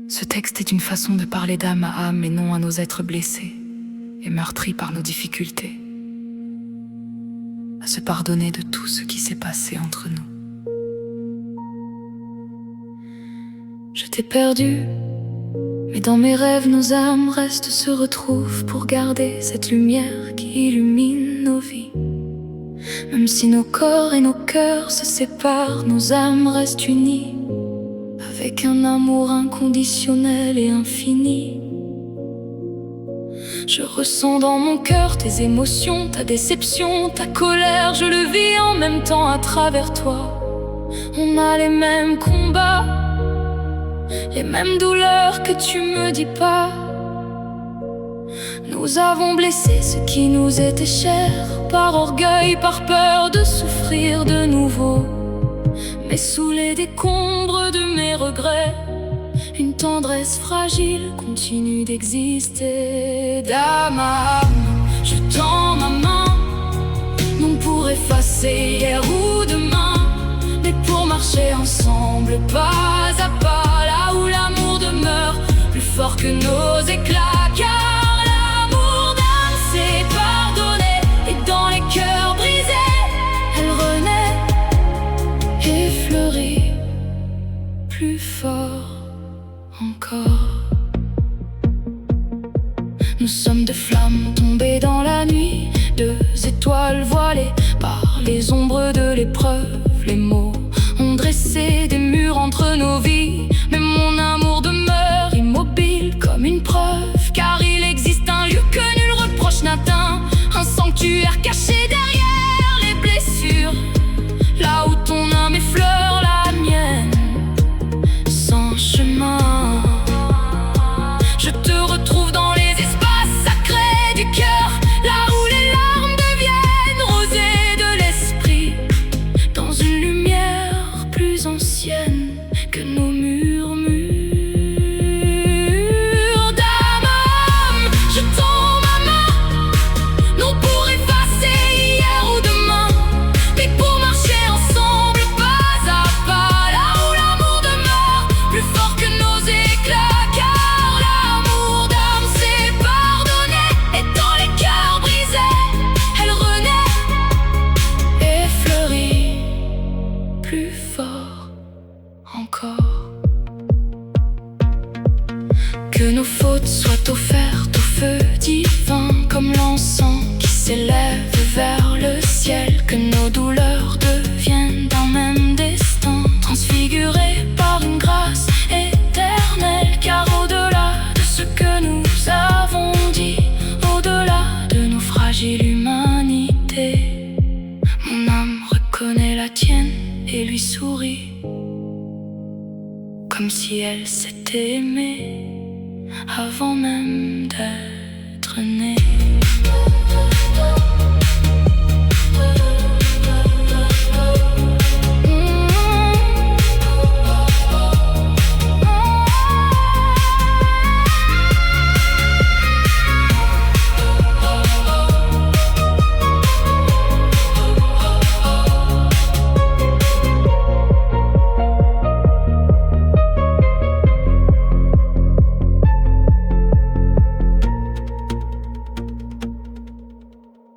Ce texte est une façon de parler d'âme à âme et non à nos êtres blessés et meurtris par nos difficultés, à se pardonner de tout ce qui s'est passé entre nous. Je t'ai perdu, mais dans mes rêves nos âmes restent, se retrouvent pour garder cette lumière qui illumine nos vies. Même si nos corps et nos cœurs se séparent, nos âmes restent unies avec un amour inconditionnel et infini. Je ressens dans mon cœur tes émotions, ta déception, ta colère. Je le vis en même temps à travers toi. On a les mêmes combats, les mêmes douleurs que tu me dis pas. Nous avons blessé ce qui nous était cher, par orgueil, par peur de souffrir de nouveau. Mais sous les décombres de mes regrets, une tendresse fragile continue d'exister. D'âme à âme, je tends ma main, non pour effacer hier ou demain, mais pour marcher ensemble, pas à pas, là où l'amour demeure plus fort que nos éclats. Car l'amour d'âme s'est pardonné, et dans les cœurs brisés, elle renaît et fleurit plus fort encore. Nous sommes deux flammes tombées dans la nuit, deux étoiles voilées par les ombres de l'épreuve. Les mots ont dressé des murs entre nos vies, mais mon amour demeure immobile comme une preuve. Car il existe un lieu que nul reproche n'atteint, un sanctuaire caché derrière les blessures, là où ton âme effleure la mienne sans chemin. Je te retrouve dans les espaces sacrés du cœur, là où les larmes deviennent rosées de l'esprit, dans une lumière plus ancienne que nos murmures. D'âme à âme, je tends ma main, non pour effacer hier ou demain, mais pour marcher ensemble, pas à pas, là où l'amour demeure plus fort que nos éclats. Car l'amour d'âme s'est pardonné, et dans les cœurs brisés, elle renaît et fleurit plus fort encore. Que nos fautes soient offertes au feu divin, comme l'encens qui s'élève vers le ciel. Que nos douleurs deviennent d'un même destin, transfigurées par une grâce éternelle. Car au-delà de ce que nous avons dit, au-delà de nos fragiles humanités, mon âme reconnaît la tienne et lui sourit, comme si elle s'était aimée avant même d'être née.